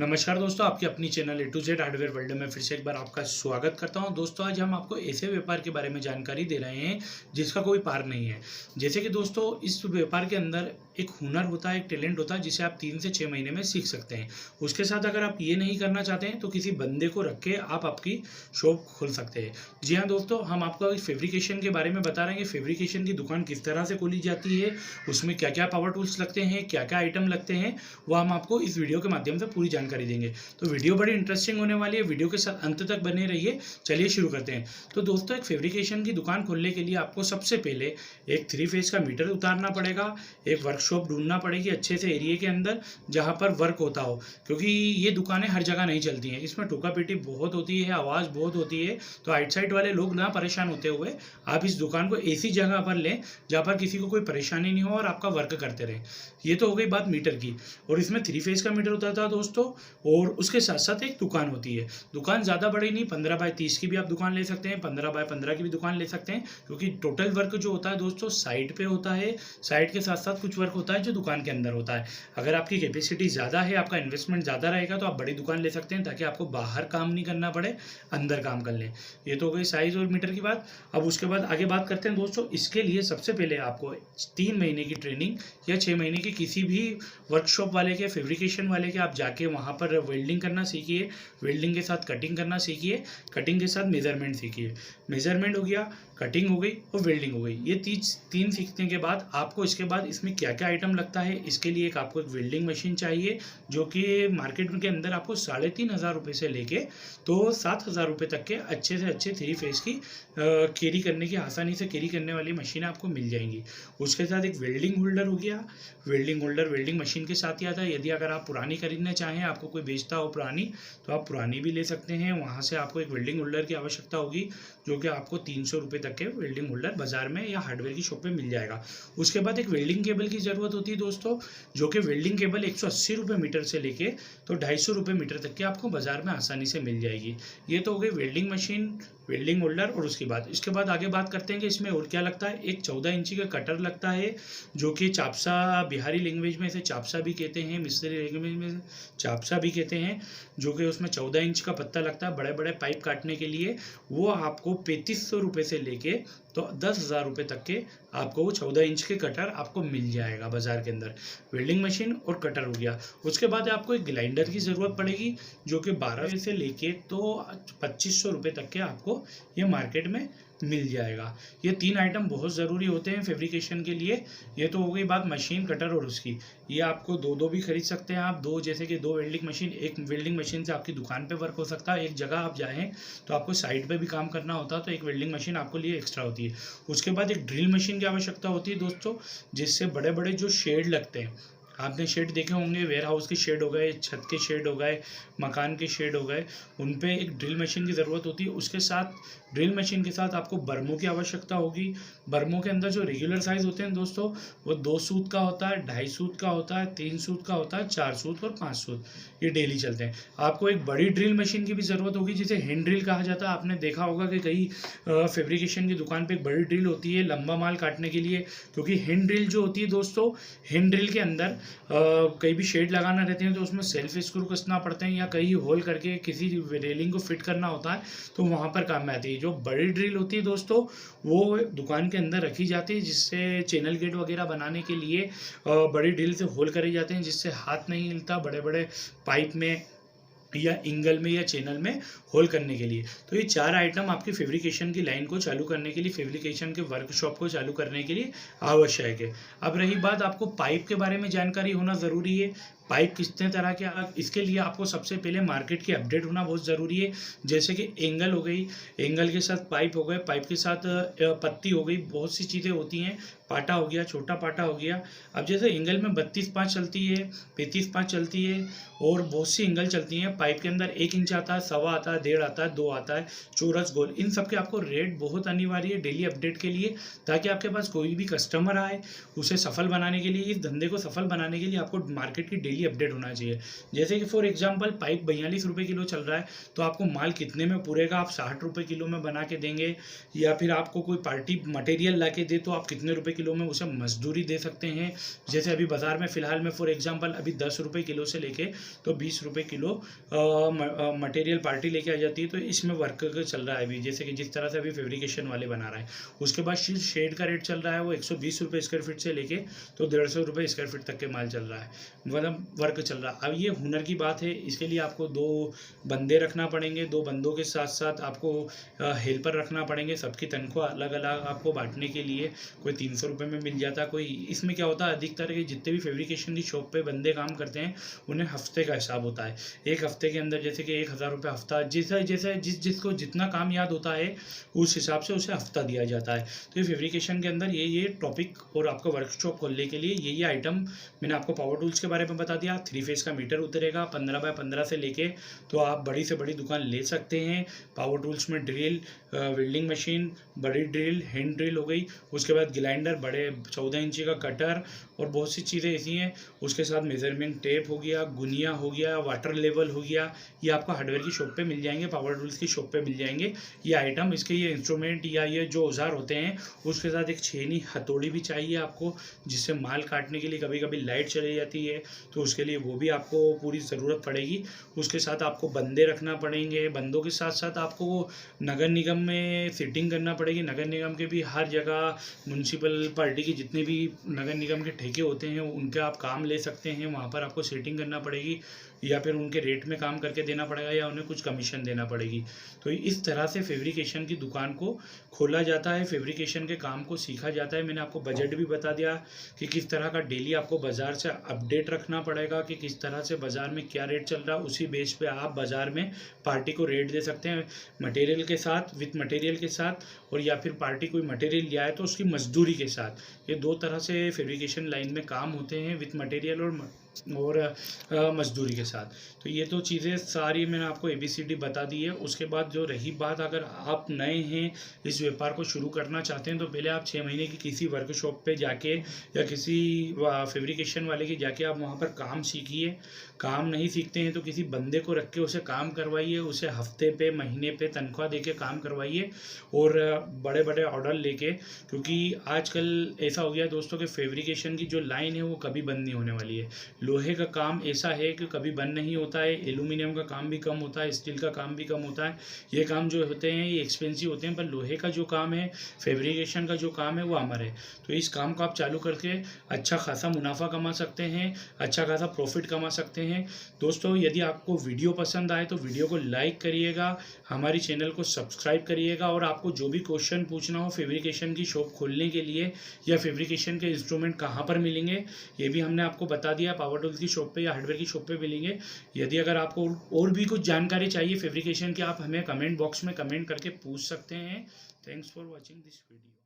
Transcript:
नमस्कार दोस्तों, आपकी अपनी channel A to Z hardware world में फिर से एक बार आपका स्वागत करता हूं। दोस्तों, आज हम आपको ऐसे व्यापार के बारे में जानकारी दे रहे हैं जिसका कोई पार नहीं है। जैसे कि दोस्तों, इस व्यापार के अंदर एक हुनर होता है, एक टैलेंट होता है जिसे आप 3 से 6 महीने में सीख सकते हैं। उसके साथ अगर आप ये नहीं करना चाहते हैं तो किसी बंदे को रख के आप आपकी शॉप खोल सकते हैं। जी हाँ दोस्तों, हम आपको फेब्रिकेशन के बारे में बता रहे हैं कि फेब्रिकेशन की दुकान किस तरह से खोली जाती है, उसमें क्या क्या पावर टूल्स लगते हैं, क्या क्या आइटम लगते हैं, वो हम आपको इस वीडियो के माध्यम से पूरी जानकारी देंगे। तो वीडियो बड़ी इंटरेस्टिंग होने वाली है, वीडियो के साथ अंत तक बने रहिए। चलिए शुरू करते हैं। तो दोस्तों, एक फेब्रिकेशन की दुकान खोलने के लिए आपको सबसे पहले एक 3 फेज का मीटर उतारना पड़ेगा, एक वर्कशॉप ढूंढना पड़ेगी अच्छे से एरिया के अंदर जहाँ पर वर्क होता हो, क्योंकि ये दुकानें हर जगह नहीं चलती हैं। इसमें टोका पीटी बहुत होती है, आवाज़ बहुत होती है, तो आइट साइड वाले लोग ना परेशान होते हुए आप इस दुकान को ऐसी जगह पर लें जहाँ पर किसी को कोई परेशानी नहीं हो और आपका वर्क करते रहे। ये तो हो गई बात मीटर की। और इसमें 3 फेज का मीटर होता था दोस्तों, और उसके साथ साथ एक दुकान होती है। दुकान ज़्यादा बड़ी नहीं, 15 बाय 30 की भी आप दुकान ले सकते हैं, 15 बाय 15 की भी दुकान ले सकते हैं, क्योंकि टोटल वर्क जो होता है दोस्तों साइड पे होता है, साइड के साथ साथ कुछ वर्क होता है जो दुकान के अंदर होता है। अगर आपकी कैपेसिटी ज़्यादा है, आपका इन्वेस्टमेंट ज़्यादा रहेगा, तो आप बड़ी दुकान ले सकते हैं ताकि आपको बाहर काम नहीं करना पड़े, अंदर काम कर लें। ये तो हो गई साइज़ और मीटर की बात। अब उसके बाद आगे बात करते हैं दोस्तों। इसके लिए सबसे पहले आपको 3 महीने की ट्रेनिंग या 6 महीने की किसी भी वर्कशॉप वाले के, फैब्रिकेशन वाले के आप जाके वहाँ पर वेल्डिंग करना सीखिए, वेल्डिंग के साथ कटिंग करना सीखिए, कटिंग के साथ मेजरमेंट सीखिए। मेजरमेंट हो गया, कटिंग हो गई और वेल्डिंग हो गई। ये तीन सीखने के बाद आपको इसके बाद इसमें क्या क्या आइटम लगता है, इसके लिए आपको एक वेल्डिंग मशीन चाहिए, जो कि मार्केट के अंदर आपको 3,500 रुपये से लेके तो 7,000 रुपये तक के अच्छे से अच्छे 3 फेज की कैरी करने की, आसानी से कैरी करने वाली मशीन आपको मिल जाएंगी। उसके साथ एक वेल्डिंग होल्डर हो गया। वेल्डिंग होल्डर वेल्डिंग मशीन के साथ ही आता है। यदि अगर आप पुरानी खरीदना चाहें, आपको कोई बेचता हो पुरानी, तो आप पुरानी भी ले सकते हैं। वहाँ से आपको एक वेल्डिंग होल्डर की आवश्यकता होगी, जो कि आपको 300 रुपये तक के वेल्डिंग होल्डर बाजार में या हार्डवेयर की शॉप पे मिल जाएगा। उसके बाद एक वेल्डिंग केबल की ज़रूरत होती है दोस्तों, जो कि वेल्डिंग केबल 180 रुपये मीटर से लेके तो 250 रुपये मीटर तक के आपको बाजार में आसानी से मिल जाएगी। ये तो हो गई वेल्डिंग मशीन, वेल्डिंग होल्डर। और इसके बाद आगे बात करते हैं कि इसमें और क्या लगता है। एक 14 इंची का कटर लगता है, जो कि चापसा, बिहारी लैंग्वेज में इसे चापसा भी कहते हैं, मिस्त्री लैंग्वेज में चापसा भी कहते हैं, जो कि उसमें 14 इंच का पत्ता लगता है बड़े बड़े पाइप काटने के लिए। वो आपको 3500 रुपये से लेके तो 10,000 रुपये तक के आपको वो 14 इंच के कटर आपको मिल जाएगा बाजार के अंदर। वेल्डिंग मशीन और कटर हो गया। उसके बाद आपको एक ग्राइंडर की ज़रूरत पड़ेगी, जो कि 12 से लेके तो 2500 रुपये तक के आपको ये मार्केट में मिल जाएगा। ये 3 आइटम बहुत ज़रूरी होते हैं फैब्रिकेशन के लिए। ये तो हो गई बात मशीन, कटर और उसकी। ये आपको दो भी खरीद सकते हैं आप, जैसे कि 2 वेल्डिंग मशीन। एक वेल्डिंग मशीन से आपकी दुकान पे वर्क हो सकता है, एक जगह आप जाएँ तो आपको साइड पे भी काम करना होता है, तो एक वेल्डिंग मशीन आपको लिए एक्स्ट्रा होती है। उसके बाद एक ड्रिल मशीन की आवश्यकता होती है दोस्तों, जिससे बड़े बड़े जो शेड लगते हैं, आपने शेड देखे होंगे, वेयर हाउस के शेड हो गए, छत के शेड हो गए, मकान के शेड हो गए, उन पे एक ड्रिल मशीन की ज़रूरत होती है। उसके साथ ड्रिल मशीन के साथ आपको बर्मों की आवश्यकता होगी। बर्मों के अंदर जो रेगुलर साइज़ होते हैं दोस्तों, वो 2 सूत का होता है, 2.5 सूत का होता है, 3 सूत का होता है, 4 सूत और 5 सूत, ये डेली चलते हैं। आपको एक बड़ी ड्रिल मशीन की भी ज़रूरत होगी, जिसे हैंड ड्रिल कहा जाता है। आपने देखा होगा कि कई फैब्रिकेशन की दुकान पर एक बड़ी ड्रिल होती है लंबा माल काटने के लिए, क्योंकि हैंड ड्रिल जो होती है दोस्तों, हैंड ड्रिल के अंदर कहीं भी शेड लगाना रहते हैं तो उसमें सेल्फ स्क्रू कसना पड़ते हैं, या कहीं होल करके किसी रेलिंग को फिट करना होता है, तो वहाँ पर काम में आती है। जो बड़ी ड्रिल होती है दोस्तों, वो दुकान के अंदर रखी जाती है, जिससे चैनल गेट वगैरह बनाने के लिए बड़ी ड्रिल से होल करे जाते हैं, जिससे हाथ नहीं हिलता बड़े बड़े पाइप में या एंगल में या चैनल में होल करने के लिए। तो ये 4 आइटम आपकी फैब्रिकेशन की लाइन को चालू करने के लिए, फैब्रिकेशन के वर्कशॉप को चालू करने के लिए आवश्यक है। अब रही बात, आपको पाइप के बारे में जानकारी होना ज़रूरी है। पाइप कितने तरह के, इसके लिए आपको सबसे पहले मार्केट की अपडेट होना बहुत ज़रूरी है। जैसे कि एंगल हो गई, एंगल के साथ पाइप हो गए, पाइप के साथ पत्ती हो गई, बहुत सी चीज़ें होती हैं। पाटा हो गया, छोटा पाटा हो गया। अब जैसे एंगल में 32.5 चलती है, 35.5 चलती है, और बहुत सी एंगल चलती हैं। पाइप के अंदर 1 इंच आता है, 1.25 आता है, 1.5 आता है, 2 आता है, चौरस, गोल। इन सब के आपको रेट बहुत अनिवार्य है डेली अपडेट के लिए, ताकि आपके पास कोई भी कस्टमर आए, उसे सफल बनाने के लिए, इस धंधे को सफल बनाने के लिए आपको मार्केट की डेली डेली अपडेट होना चाहिए। जैसे कि फॉर एग्जांपल पाइप 42 रुपये किलो चल रहा है, तो आपको माल कितने में पूरेगा, आप 60 रुपये किलो में बना के देंगे, या फिर आपको कोई पार्टी मटेरियल ला के दे तो आप कितने रुपये किलो में उसे मजदूरी दे सकते हैं। जैसे अभी बाज़ार में फ़िलहाल में फॉर एग्जांपल अभी 10 रुपये किलो से लेके तो 20 रुपये किलो मटेरियल पार्टी लेके आ जाती है। तो इसमें वर्क चल रहा है अभी, जैसे कि जिस तरह से अभी फैब्रिकेशन वाले बना रहा है। उसके बाद शेड का रेट चल रहा है वो 120 रुपये स्क्वायर फीट से लेके तो 150 रुपये स्क्वायर फीट तक के माल चल रहा है, मतलब वर्क चल रहा है। अब ये हुनर की बात है, इसके लिए आपको 2 बंदे रखना पड़ेंगे, 2 बंदों के साथ साथ आपको हेल्पर रखना पड़ेंगे। सबकी तनख्वाह अलग अलग आपको बांटने के लिए, कोई 300 रुपये में मिल जाता, कोई इसमें क्या होता है, अधिकतर के जितने भी फैब्रिकेशन की शॉप पे बंदे काम करते हैं उन्हें हफ्ते का हिसाब होता है। एक हफ्ते के अंदर जैसे कि 1000 रुपये हफ्ता, जिसको जितना काम याद होता है उस हिसाब से उसे हफ्ता दिया जाता है। तो ये फैब्रिकेशन के अंदर ये टॉपिक और आपका वर्कशॉप खोलने के लिए ये आइटम मैंने आपको पावर टूल्स के बारे में बता दिया। 3 फेज़ का मीटर उतरेगा 15 बाय 15 से लेके, तो आप बड़ी से बड़ी दुकान ले सकते हैं। पावर टूल्स में ड्रिल, वेल्डिंग मशीन, बड़ी ड्रिल, हैंड ड्रिल हो गई, उसके बाद ग्राइंडर, बड़े 14 इंची का कटर और बहुत सी चीज़ें ऐसी हैं। उसके साथ मेजरमेंट टेप हो गया, गुनिया हो गया, वाटर लेवल हो गया, ये आपको हार्डवेयर की शॉप पे मिल जाएंगे, पावर टूल्स की शॉप पे मिल जाएंगे ये आइटम। इसके ये इंस्ट्रूमेंट या ये जो औजार होते हैं उसके साथ एक छेनी हथौड़ी भी चाहिए आपको, जिससे माल काटने के लिए कभी कभी लाइट चली जाती है तो उसके लिए वो भी आपको पूरी ज़रूरत पड़ेगी। उसके साथ आपको बंदे रखना पड़ेंगे, बंदों के साथ साथ आपको नगर निगम में सिटिंग करना पड़ेगी। नगर निगम के भी हर जगह म्यूनसिपल पार्टी की जितने भी नगर निगम के ठेके होते हैं उनके आप काम ले सकते हैं, वहाँ पर आपको सेटिंग करना पड़ेगी या फिर उनके रेट में काम करके देना पड़ेगा या उन्हें कुछ कमीशन देना पड़ेगी। तो इस तरह से फैब्रिकेशन की दुकान को खोला जाता है, फैब्रिकेशन के काम को सीखा जाता है। मैंने आपको बजट भी बता दिया कि किस तरह का डेली आपको बाज़ार से अपडेट रखना पड़ेगा कि किस तरह से बाज़ार में क्या रेट चल रहा है, उसी बेस पे आप बाज़ार में पार्टी को रेट दे सकते हैं मटेरियल के साथ, विथ मटेरियल के साथ, और या फिर पार्टी कोई मटेरियल लिया है तो उसकी मजदूरी के साथ। ये 2 तरह से फैब्रिकेशन लाइन में काम होते हैं, विथ मटेरियल और मजदूरी के साथ। तो ये 2 चीज़ें सारी मैंने आपको ABCD बता दी है। उसके बाद जो रही बात, अगर आप नए हैं इस व्यापार को शुरू करना चाहते हैं तो पहले आप 6 महीने की किसी वर्कशॉप पे जाके या किसी फैब्रिकेशन वाले की जाके आप वहाँ पर काम सीखिए। काम नहीं सीखते हैं तो किसी बंदे को रख के उसे काम करवाइए, उसे हफ्ते पे महीने पे तनख्वाह दे के काम करवाइए और बड़े बड़े ऑर्डर लेके, क्योंकि आजकल ऐसा हो गया दोस्तों कि फैब्रिकेशन की जो लाइन है वो कभी बंद नहीं होने वाली है। लोहे का काम ऐसा है कि कभी बंद नहीं होता है, एल्यूमिनियम का काम भी कम होता है, स्टील का काम भी कम होता है। ये काम जो होते हैं ये एक्सपेंसिव होते हैं, पर लोहे का जो काम है, फैब्रिकेशन का जो काम है वो अमर है। तो इस काम को आप चालू करके अच्छा खासा मुनाफा कमा सकते हैं, अच्छा खासा प्रॉफिट कमा सकते हैं। दोस्तों यदि आपको वीडियो पसंद आए तो वीडियो को लाइक करिएगा, हमारी चैनल को सब्सक्राइब करिएगा, और आपको जो भी क्वेश्चन पूछना हो फैब्रिकेशन की शॉप खोलने के लिए या फैब्रिकेशन के इंस्ट्रूमेंट कहाँ पर मिलेंगे ये भी हमने आपको बता दिया। पावर टूल्स की शॉप पे या हार्डवेयर की शॉप पे मिलेंगे। यदि अगर आपको और भी कुछ जानकारी चाहिए फैब्रिकेशन की, आप हमें कमेंट बॉक्स में कमेंट करके पूछ सकते हैं। Thanks for watching this video.